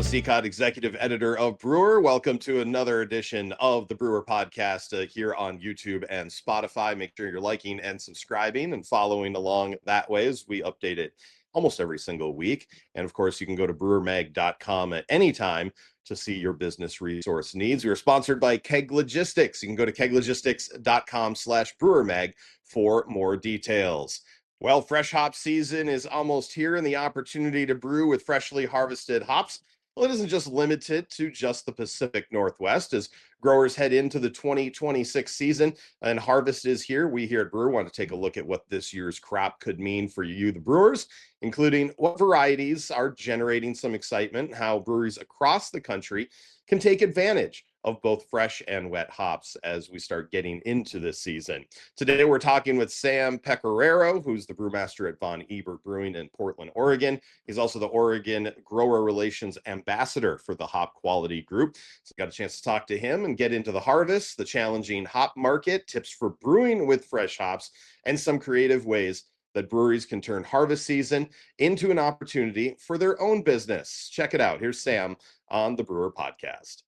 Jon Sicotte, executive editor of Brewer. Welcome to another edition of the Brewer podcast here on YouTube and Spotify. Make sure you're liking and subscribing and following along that way as we update it almost every single week. And of course, you can go to brewermag.com at any time to see your business resource needs. We are sponsored by Keg Logistics. You can go to keglogistics.com/brewermag for more details. Well, fresh hop season is almost here, and the opportunity to brew with freshly harvested hops, well, it isn't just limited to just the Pacific Northwest. As growers head into the 2026 season and harvest is here, we here at Brewer want to take a look at what this year's crop could mean for you, the brewers, including what varieties are generating some excitement, how breweries across the country can take advantage of both fresh and wet hops as we start getting into this season. Today, we're talking with Sam Pecoraro, who's the brewmaster at Von Ebert Brewing in Portland, Oregon. He's also the Oregon Grower Relations Ambassador for the Hop Quality Group. So got a chance to talk to him and get into the harvest, the challenging hop market, tips for brewing with fresh hops, and some creative ways that breweries can turn harvest season into an opportunity for their own business. Check it out. Here's Sam on the Brewer Podcast.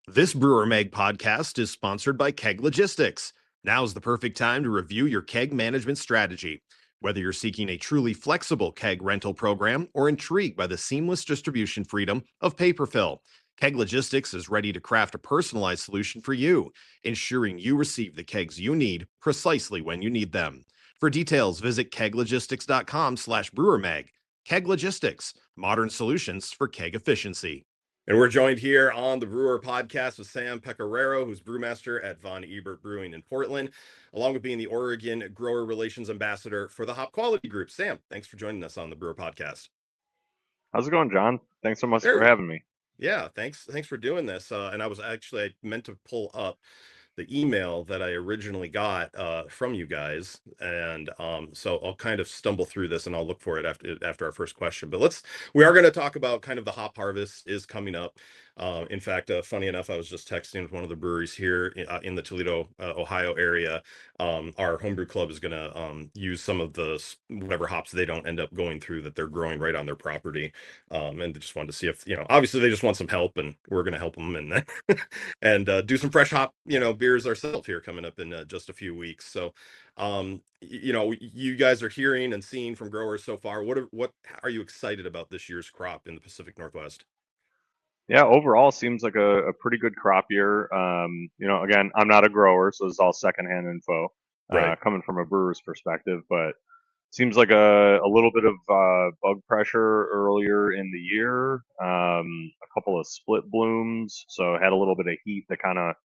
This Brewer Mag podcast is sponsored by Keg Logistics. Now's the perfect time to review your keg management strategy. Whether you're seeking a truly flexible keg rental program or intrigued by the seamless distribution freedom of paper fill, Keg Logistics is ready to craft a personalized solution for you, ensuring you receive the kegs you need precisely when you need them. For details, visit keglogistics.com/brewermag. Keg Logistics, modern solutions for keg efficiency. And we're joined here on the Brewer Podcast with Sam Pecoraro, who's brewmaster at Von Ebert Brewing in Portland, along with being the Oregon Grower Relations Ambassador for the Hop Quality Group. Sam, thanks for joining us on the Brewer Podcast. How's it going, John? Thanks so much Sure. for having me. Yeah, thanks for doing this. And I meant to pull up the email that I originally got from you guys, and so I'll kind of stumble through this and I'll look for it after our first question. But we are going to talk about kind of the hop harvest is coming up. In fact, funny enough, I was just texting with one of the breweries here in the Toledo, Ohio area. Our homebrew club is going to use some of the whatever hops they don't end up going through that they're growing right on their property, and they just wanted to see if obviously they just want some help, and we're going to help them and and do some fresh hop beers ourselves here coming up in just a few weeks. So you guys are hearing and seeing from growers so far. What are you excited about this year's crop in the Pacific Northwest? Yeah, overall seems like a pretty good crop year. Again, I'm not a grower, so this is all secondhand info Right. coming from a brewer's perspective, but seems like a little bit of bug pressure earlier in the year, a couple of split blooms, so had a little bit of heat that kind of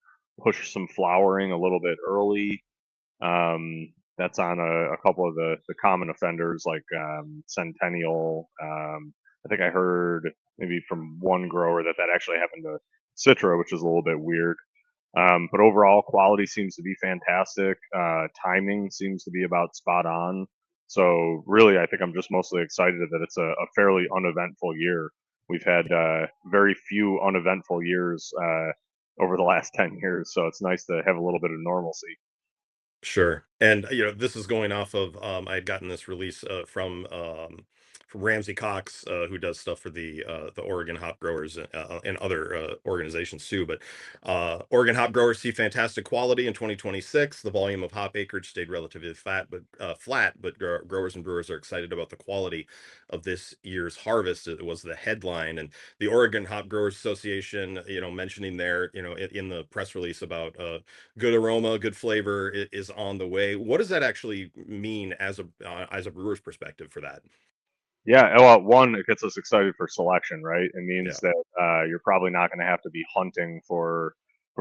pushed some flowering a little bit early. That's on a couple of the common offenders like Centennial. I think I heard maybe from one grower that actually happened to Citra, which is a little bit weird. But overall, quality seems to be fantastic. Timing seems to be about spot on. So really, I think I'm just mostly excited that it's a fairly uneventful year. We've had very few uneventful years over the last 10 years, so it's nice to have a little bit of normalcy. Sure. And this is going off of I had gotten this release from Ramsey Cox, who does stuff for the Oregon hop growers and other organizations too. But Oregon hop growers see fantastic quality in 2026. The volume of hop acreage stayed relatively flat, but growers and brewers are excited about the quality of this year's harvest. It was the headline, and the Oregon Hop Growers Association, mentioning there, in the press release about good aroma, good flavor is on the way. What does that actually mean as a brewer's perspective for that? Yeah, well, one, it gets us excited for selection, right? It Yeah. means that you're probably not going to have to be hunting for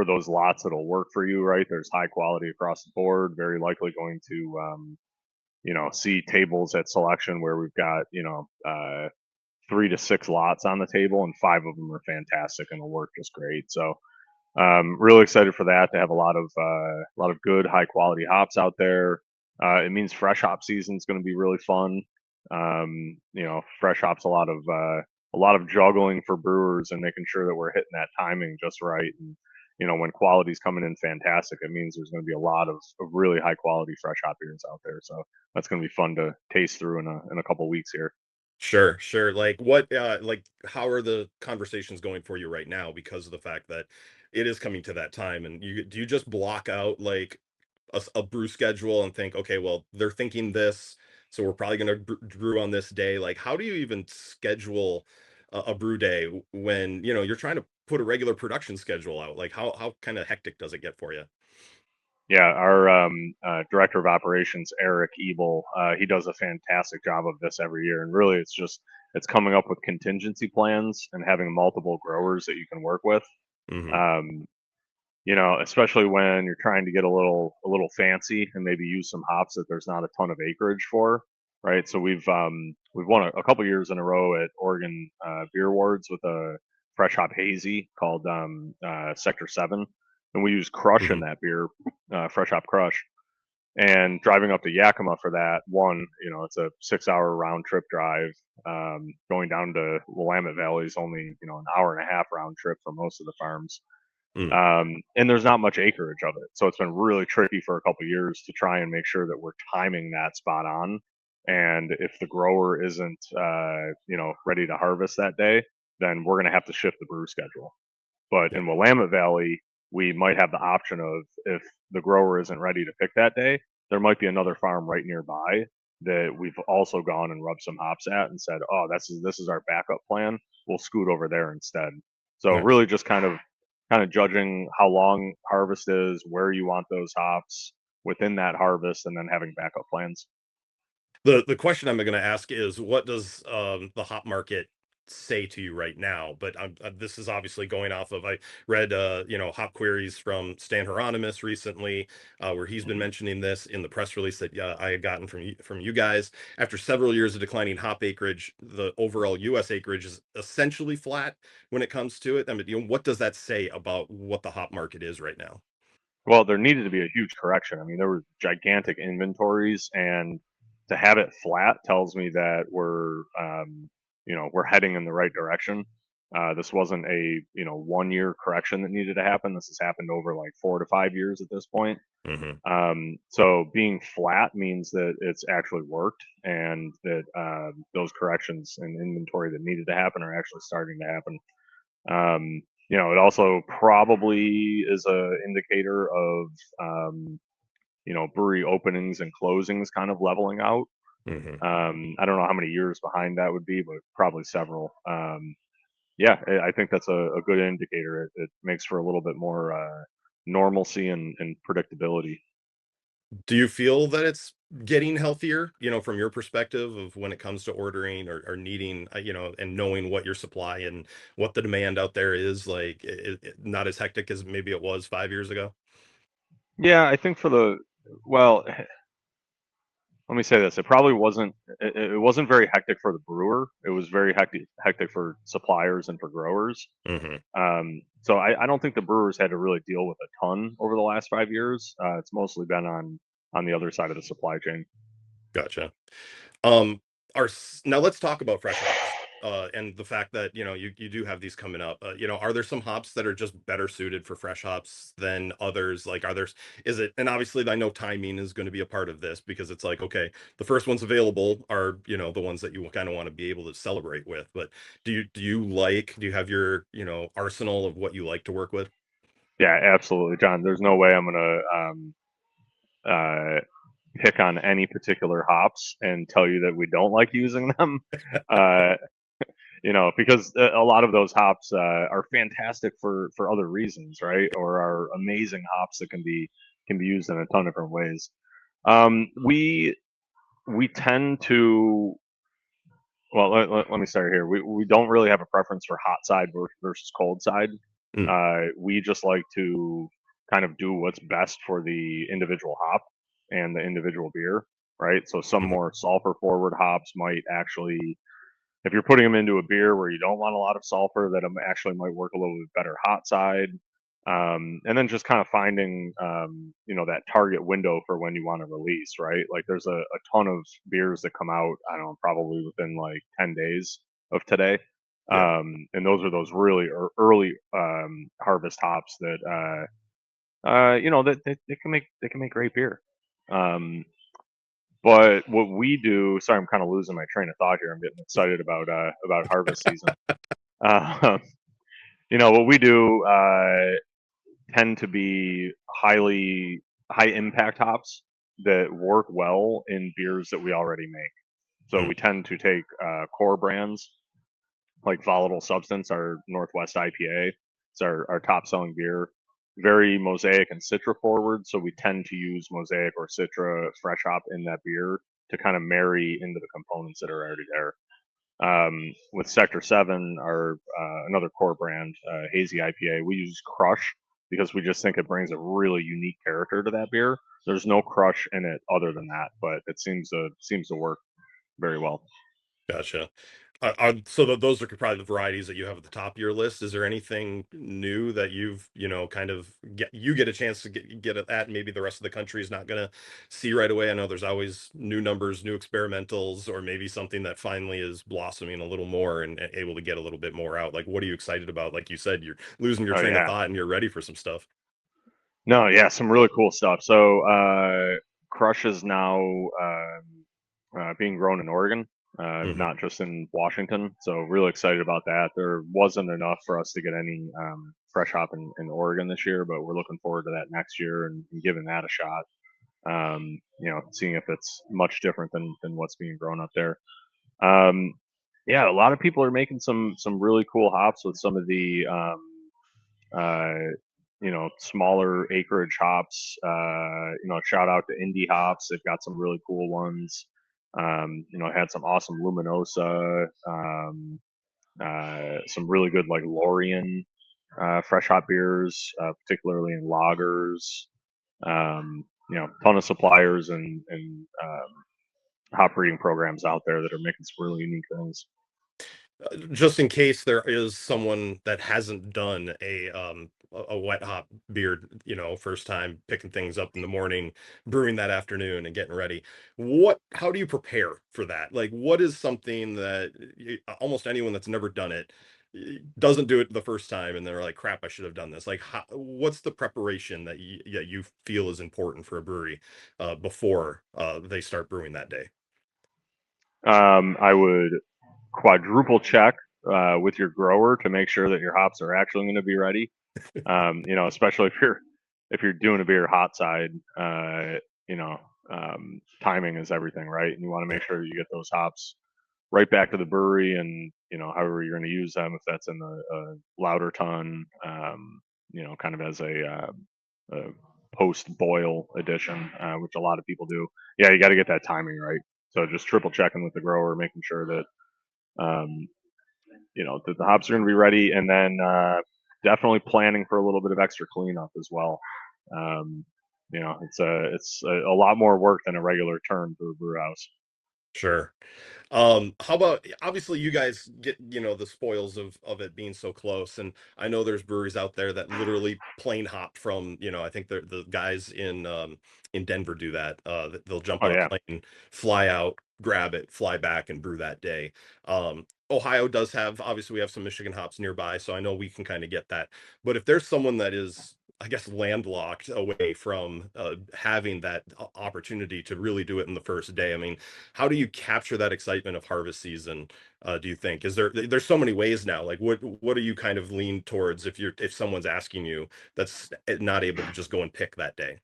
those lots that'll work for you, right? There's high quality across the board. Very likely going to see tables at selection where we've got 3 to 6 lots on the table, and 5 of them are fantastic and will work just great. So really excited for that, to have a lot of good high quality hops out there. It means fresh hop season is going to be really fun. Fresh hops, a lot of juggling for brewers and making sure that we're hitting that timing just right. And when quality's coming in fantastic, it means there's going to be a lot of really high quality fresh hop beers out there. So that's going to be fun to taste through in a couple weeks here. Sure, sure. Like what like how are the conversations going for you right now because of the fact that it is coming to that time, and you do you just block out like a brew schedule and think, okay, well, they're thinking this, so we're probably going to brew on this day. Like how do you even schedule a brew day when, you're trying to put a regular production schedule out? Like how kind of hectic does it get for you? Yeah, our director of operations, Eric Ebel, he does a fantastic job of this every year. And really, it's coming up with contingency plans and having multiple growers that you can work with. Mhm. Um, especially when you're trying to get a little fancy and maybe use some hops that there's not a ton of acreage for, right? So we've won a couple years in a row at Oregon Beer Awards with a fresh hop hazy called Sector 7, and we use Crush in Mhm. that beer, fresh hop Crush. And driving up to Yakima for that one, it's a 6 hour round trip drive. Going down to Willamette Valley is only an hour and a half round trip for most of the farms, Mm. and there's not much acreage of it. So it's been really tricky for a couple of years to try and make sure that we're timing that spot on. And if the grower isn't, ready to harvest that day, then we're going to have to shift the brew schedule. But Yeah. in Willamette Valley, we might have the option of, if the grower isn't ready to pick that day, there might be another farm right nearby that we've also gone and rubbed some hops at and said, oh, this is our backup plan. We'll scoot over there instead. So Nice. really just kind of judging how long harvest is, where you want those hops within that harvest, and then having backup plans. The question I'm going to ask is, what does the hop market say to you right now? But this is obviously going off of, I read hop queries from Stan Hieronymus recently, where he's been Mhm. mentioning this in the press release that I had gotten from you guys. After several years of declining hop acreage, the overall U.S. acreage is essentially flat when it comes to it. I mean, what does that say about what the hop market is right now? Well, there needed to be a huge correction. I mean, there were gigantic inventories, and to have it flat tells me that we're heading in the right direction. This wasn't a 1 year correction that needed to happen. This has happened over like 4 to 5 years at this point. Hmm. So being flat means that it's actually worked, and that those corrections and inventory that needed to happen are actually starting to happen. It also probably is a indicator of brewery openings and closings kind of leveling out. Hmm. I don't know how many years behind that would be, but probably several. Yeah, I think that's a good indicator. It makes for a little bit more normalcy and predictability. Do you feel that it's getting healthier, from your perspective of when it comes to ordering or needing, and knowing what your supply and what the demand out there is, like not as hectic as maybe it was 5 years ago? Yeah, I think well, let me say this. It probably wasn't. It wasn't very hectic for the brewer. It was very hectic for suppliers and for growers. Hmm. So I don't think the brewers had to really deal with a ton over the last 5 years. It's mostly been on the other side of the supply chain. Gotcha. Um, now let's talk about fresh hops. And the fact that you do have these coming up. Are there some hops that are just better suited for fresh hops than others? Like, is it? And obviously, I know timing is going to be a part of this because it's like, okay, the first ones available are the ones that you kind of want to be able to celebrate with. But do you have your arsenal of what you like to work with? Yeah, absolutely, John. There's no way I'm gonna uh, pick on any particular hops and tell you that we don't like using them. Uh, because a lot of those hops are fantastic for other reasons, right? Or are amazing hops that can be used in a ton of different ways. We tend to, well, let me start here. We don't really have a preference for hot side versus cold side. Mm. We just like to kind of do what's best for the individual hop and the individual beer, right? So some Mhm. more sulfur forward hops might actually, if you're putting them into a beer where you don't want a lot of sulfur, that actually might work a little bit better hot side. And then just kind of finding, that target window for when you want to release, right? Like there's a ton of beers that come out, I don't know, probably within like 10 days of today. Yeah. And those are those really early harvest hops that, that they can make great beer. Um, But what we do, sorry, I'm kind of losing my train of thought here. I'm getting excited about harvest season. Uh, what we do tend to be high impact hops that work well in beers that we already make. So Mm, we tend to take core brands like Volatile Substance, our Northwest IPA. It's our top selling beer. Very Mosaic and Citra forward. So we tend to use Mosaic or Citra fresh hop in that beer to kind of marry into the components that are already there. With Sector 7, our another core brand, hazy IPA, we use Crush because we just think it brings a really unique character to that beer. There's no crush in it other than that, but it seems to work very well. gotcha. So those are probably the varieties that you have at the top of your list. Is there anything new that you've, kind of get a chance to get at that, and maybe the rest of the country is not going to see right away? I know there's always new numbers, new experimentals, or maybe something that finally is blossoming a little more and able to get a little bit more out. Like, what are you excited about? Like you said, you're losing your Oh train of yeah, thought and you're ready for some stuff. no, yeah, some really cool stuff. So Crush is now being grown in Oregon, Hmm. not just in Washington. So really excited about that. There wasn't enough for us to get any fresh hop in Oregon this year, but we're looking forward to that next year and giving that a shot. Seeing if it's much different than what's being grown up there. Um, yeah, a lot of people are making some really cool hops with some of the uh, smaller acreage hops. Shout out to Indie Hops. They've got some really cool ones. Had some awesome Luminosa, some really good like Lorien fresh hop beers, particularly in lagers. Ton of suppliers and hop breeding programs out there that are making some really unique things. Just in case there is someone that hasn't done a wet hop beer, first time picking things up in the morning, brewing that afternoon and getting ready. How do you prepare for that? Like, what is something that almost anyone that's never done it doesn't do it the first time and they're like, crap, I should have done this. Like, what's the preparation that you feel is important for a brewery before they start brewing that day? I would quadruple check with your grower to make sure that your hops are actually going to be ready. Especially if you're doing a beer hot side, you know, timing is everything, right? And you want to make sure you get those hops right back to the brewery, and however you're going to use them, if that's in the louder ton, kind of as a post boil addition, which a lot of people do. Yeah, you got to get that timing right. So just triple checking with the grower, making sure that um, that the hops are going to be ready, and then definitely planning for a little bit of extra cleanup as well. Um, it's a lot more work than a regular turn for a brew house. Sure. How about, obviously you guys get, the spoils of it being so close. And I know there's breweries out there that literally plane hop from, I think the guys in Denver do that. They'll jump Oh on a yeah, plane, fly out, grab it, fly back and brew that day. Ohio does have, obviously we have some Michigan hops nearby, so I know we can kind of get that. But if there's someone that is, I guess, landlocked away from having that opportunity to really do it in the first day, I mean, how do you capture that excitement of harvest season? Do you think there's so many ways now? Like, what do you kind of lean towards if someone's asking you that's not able to just go and pick that day?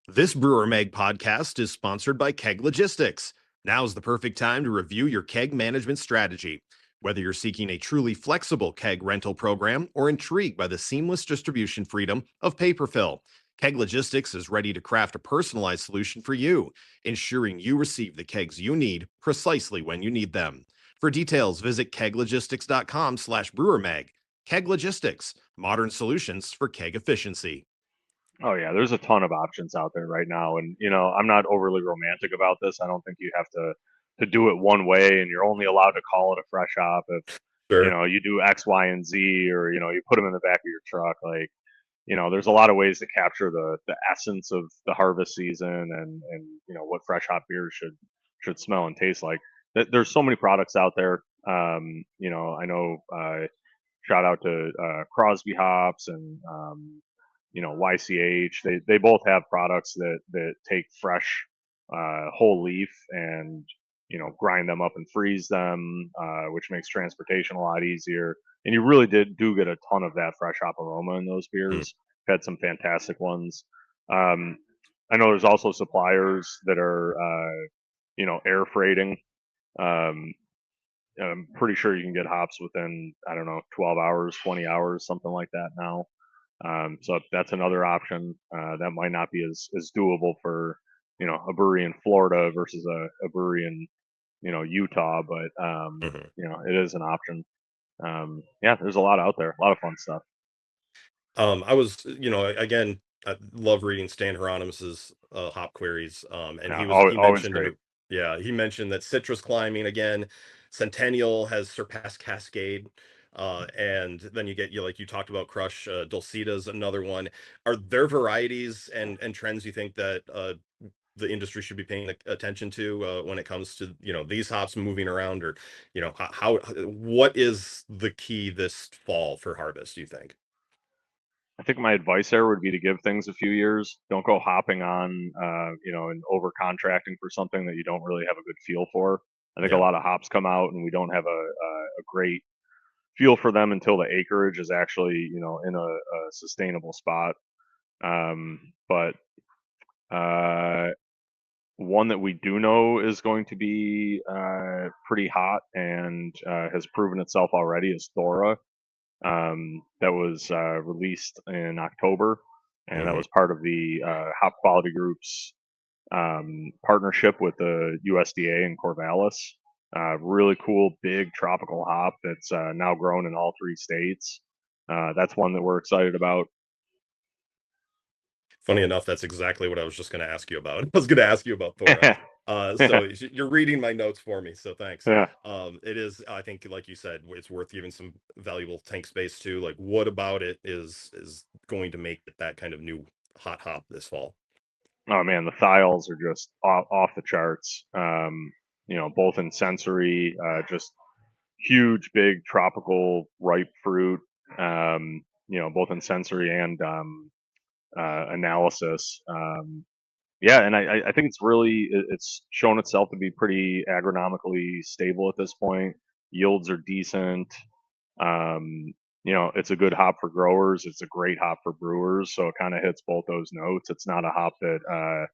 This Brewer Mag podcast is sponsored by Keg Logistics. Now's the perfect time to review your keg management strategy. Whether you're seeking a truly flexible keg rental program or intrigued by the seamless distribution freedom of paper fill, Keg Logistics is ready to craft a personalized solution for you, ensuring you receive the kegs you need precisely when you need them. For details, visit keglogistics.com/brewermag. Keg Logistics, modern solutions for keg efficiency. oh yeah. There's a ton of options out there right now, and I'm not overly romantic about this. I don't think you have to do it one way, and you're only allowed to call it a fresh hop if Sure. you do X, Y, and Z, or you put them in the back of your truck. Like there's a lot of ways to capture the essence of the harvest season and what fresh hop beers should smell and taste like. There's so many products out there. I know. Shout out to Crosby Hops and YCH. They both have products that take fresh whole leaf and grind them up and freeze them, which makes transportation a lot easier. And you really do get a ton of that fresh hop aroma in those Mm. beers. Had some fantastic ones. Um, I know there's also suppliers that are air freighting. Um, I'm pretty sure you can get hops within, I don't know, 12 hours, 20 hours, something like that now. So that's another option. That might not be as doable for, a brewery in Florida versus a brewery in, Utah, but, Mhm. it is an option. Yeah, there's a lot out there, a lot of fun stuff. I was, again, I love reading Stan Hieronymus's hop queries. And Yeah, he always mentioned, great. yeah, he mentioned that citrus climbing again, Centennial has surpassed Cascade. And then you get, like you talked about, Crush, Dulcita's another one. Are there varieties and trends you think that the industry should be paying attention to when it comes to these hops moving around, or what is the key this fall for harvest, do you think? I think my advice there would be to give things a few years. Don't go hopping on, and over contracting for something that you don't really have a good feel for. I think a Yeah. lot of hops come out and we don't have a great feel for them until the acreage is actually, in a sustainable spot. But one that we do know is going to be pretty hot and has proven itself already is Thora. That was released in October, and that Hmm. was part of the Hop Quality Group's partnership with the USDA and Corvallis. Really cool, big tropical hop that's now grown in all three states. That's one that we're excited about. Funny enough, that's exactly what I was just going to ask you about. I was going to ask you about Thora. So you're reading my notes for me, so thanks. Yeah. It is, I think, like you said, it's worth giving some valuable tank space to. Like, what about it is going to make it that kind of new hot hop this fall? Oh man, the thiols are just off the charts. Both in sensory, just huge, big tropical ripe fruit. Both in sensory and analysis. Yeah, and I think it's shown itself to be pretty agronomically stable at this point. Yields are decent. It's a good hop for growers. It's a great hop for brewers. So it kind of hits both those notes. It's not a hop that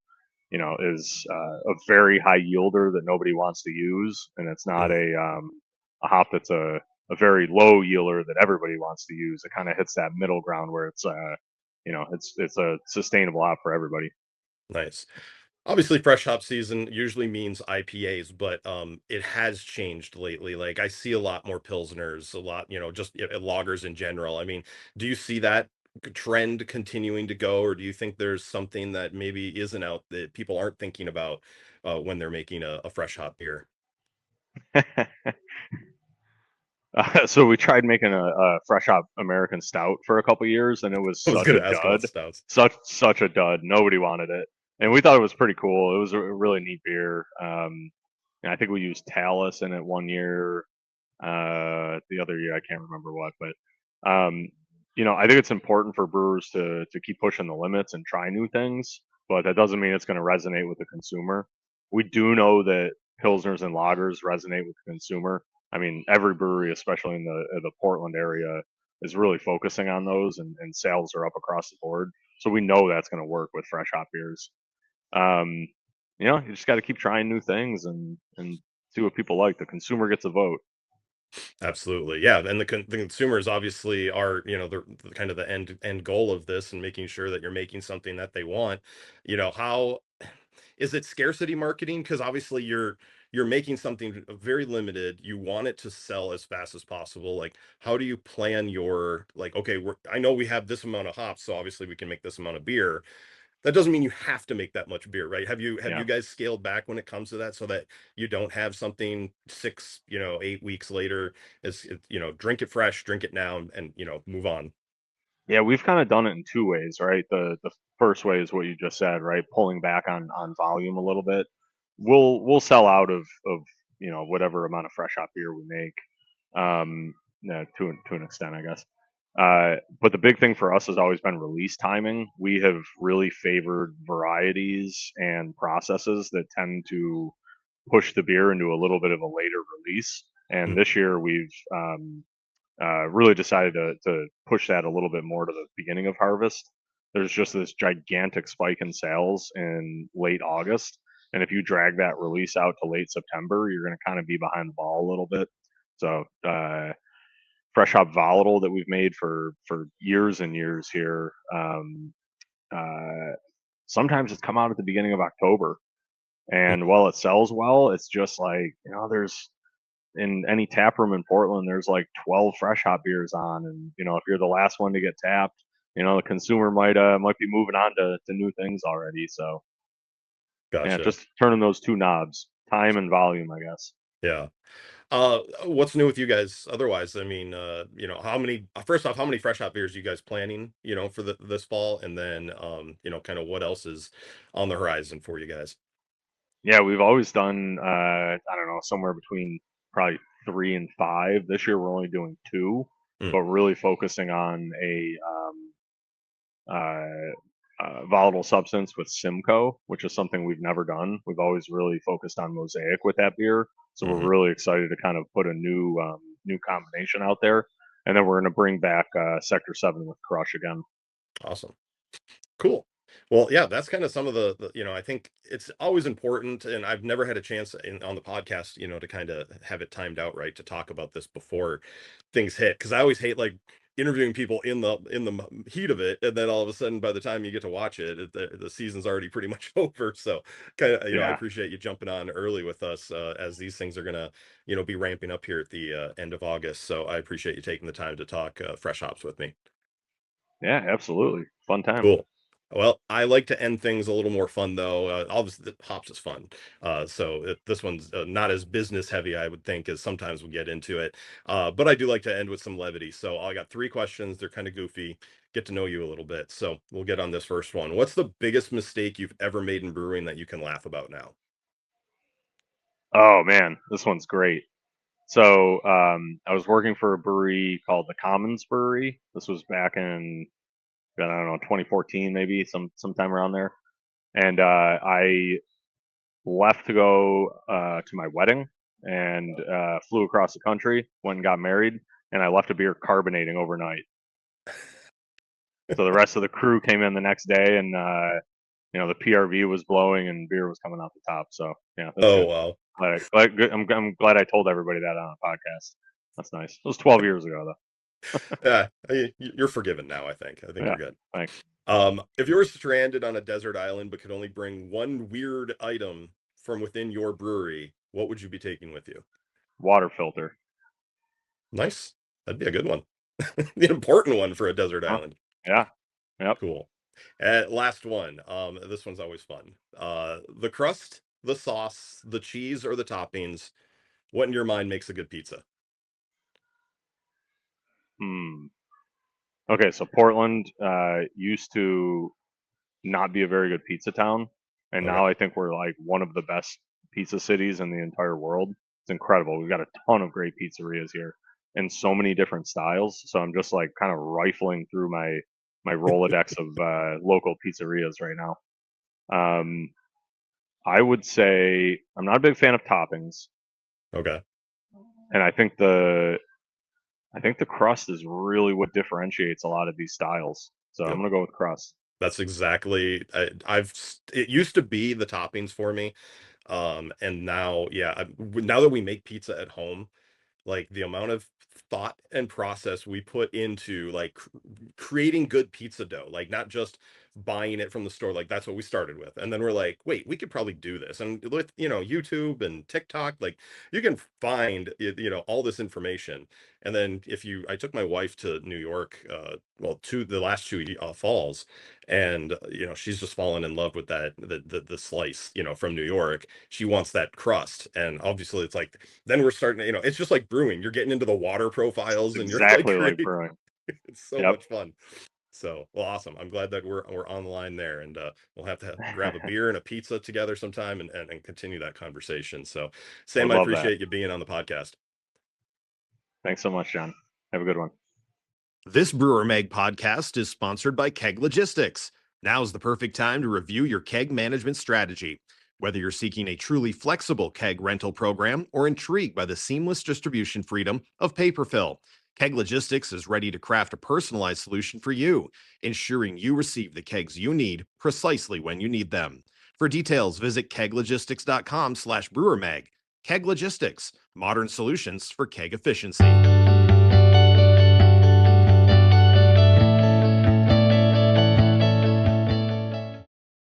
is a very high yielder that nobody wants to use, and it's not Mhm. a hop that's a very low yielder that everybody wants to use. It kind of hits that middle ground where it's a sustainable hop for everybody. Nice. Obviously, fresh hop season usually means IPAs, but it has changed lately. Like, I see a lot more pilsners, a lot, just lagers in general. I mean, do you see that trend continuing to go, or do you think there's something that maybe isn't out that people aren't thinking about when they're making a fresh hop beer? So we tried making a fresh hop American stout for a couple years, and it was I was such going a to ask about dud, stouts. such a dud. Nobody wanted it, and we thought it was pretty cool. It was a really neat beer. And I think we used Talus in it one year. The other year I can't remember what, but I think it's important for brewers to keep pushing the limits and try new things, but that doesn't mean it's going to resonate with the consumer. We do know that pilsners and lagers resonate with the consumer. I mean, every brewery, especially in the Portland area, is really focusing on those, and sales are up across the board. So we know that's going to work with fresh hop beers. Um, you just got to keep trying new things and see what people like. The consumer gets a vote. Absolutely. Yeah. And the consumers obviously are, the kind of the end goal of this, and making sure that you're making something that they want. How is it scarcity marketing? Because obviously you're making something very limited. You want it to sell as fast as possible. Like, how do you plan your, like, okay, I know we have this amount of hops, so obviously we can make this amount of beer. That doesn't mean you have to make that much beer, right? Have Yeah. you guys scaled back when it comes to that, so that you don't have something 6, 8 weeks later, drink it fresh, drink it now, and move on. Yeah, we've kind of done it in two ways, right? The first way is what you just said, right? Pulling back on volume a little bit. We'll sell out of whatever amount of fresh hop beer we make, to an extent, I guess. But the big thing for us has always been release timing. We have really favored varieties and processes that tend to push the beer into a little bit of a later release. And Mm. this year we've really decided to push that a little bit more to the beginning of harvest. There's just this gigantic spike in sales in late August. And if you drag that release out to late September, you're going to kind of be behind the ball a little bit. So, fresh hop volatile that we've made for years and years here. Uh, Sometimes it's come out at the beginning of October, and while it sells well, it's just like, there's in any tap room in Portland, there's like 12 fresh hop beers on, and if you're the last one to get tapped, the consumer might be moving on to new things already. So yeah, Gotcha. just turning those two knobs, time and volume, I guess. Yeah. What's new with you guys otherwise? I mean, how many, first off, how many fresh hop beers are you guys planning, for this fall? And then, kind of what else is on the horizon for you guys? Yeah, we've always done I don't know, somewhere between probably 3 and 5. This year we're only doing two, Mm. but really focusing on a volatile substance with Simcoe, which is something we've never done. We've always really focused on Mosaic with that beer, so we're Hmm. really excited to kind of put a new combination out there, and then we're going to bring back Sector 7 with Crush again. Awesome. Cool. Well, yeah, that's kind of some of I think it's always important, and I've never had a chance on the podcast, to kind of have it timed out right to talk about this before things hit, because I always hate like interviewing people in the heat of it, and then all of a sudden, by the time you get to watch it, the season's already pretty much over. So, kind of, I Yeah, appreciate you jumping on early with us as these things are gonna, be ramping up here at the end of August. So, I appreciate you taking the time to talk fresh hops with me. yeah, absolutely, fun time. Cool. Well, I like to end things a little more fun though. Obviously, the hops is fun. This one's not as business heavy, I would think, as sometimes we get into it. But I do like to end with some levity. So I got three questions. They're kind of goofy. Get to know you a little bit. So we'll get on this first one. What's the biggest mistake you've ever made in brewing that you can laugh about now? Oh man, this one's great. So I was working for a brewery called the Commons Brewery. This was back in, I don't know, 2014 maybe, sometime around there. And I left to go to my wedding and flew across the country, went and got married, and I left a beer carbonating overnight. So the rest of the crew came in the next day, and the PRV was blowing and beer was coming out the top. So yeah, that's Oh good. wow. I'm glad I told everybody that on a podcast. That's nice. It was 12 years ago Yeah, you're forgiven now, I think. I though. think Yeah, you're good. thanks. If you were stranded on a desert island but could only bring one weird item from within your brewery, what would you be taking with you? Water filter. Nice. That'd be a good one. The important one for a desert Huh? island. Yeah. Yep. Cool. Last one. This one's always fun. The crust, the sauce, the cheese, or the toppings. What in your mind makes a good pizza? Hmm. Okay, so Portland used to not be a very good pizza town, and Okay. now I think we're like one of the best pizza cities in the entire world. It's incredible. We've got a ton of great pizzerias here in so many different styles. So I'm just like kind of rifling through my Rolodex of local pizzerias right now. Um, I would say I'm not a big fan of toppings, Okay. and I think the crust is really what differentiates a lot of these styles. So I'm Yep. gonna go with crust. That's exactly. It used to be the toppings for me. And now, yeah, now that we make pizza at home, like the amount of thought and process we put into like creating good pizza dough, like not just buying it from the store. Like that's what we started with, and then we're like, wait, we could probably do this. And with YouTube and TikTok, like you can find all this information. And then I took my wife to New York, well, to the last two falls, and she's just fallen in love with the slice, from New York. She wants that crust, and obviously it's like then we're starting, it's just like brewing. You're getting into the water It's profiles and you're like exactly like creating. brewing. It's so Yep. much fun. So, well, awesome. I'm glad that we're on the line there, and we'll have to grab a beer and a pizza together sometime and continue that conversation. So, Sam, Would I love that. appreciate you being on the podcast. Thanks so much, John. Have a good one. This Brewer Mag podcast is sponsored by Keg Logistics. Now's the perfect time to review your keg management strategy. Whether you're seeking a truly flexible keg rental program or intrigued by the seamless distribution freedom of paper fill, Keg Logistics is ready to craft a personalized solution for you, ensuring you receive the kegs you need precisely when you need them. For details, visit keglogistics.com/brewermag. Keg Logistics, modern solutions for keg efficiency.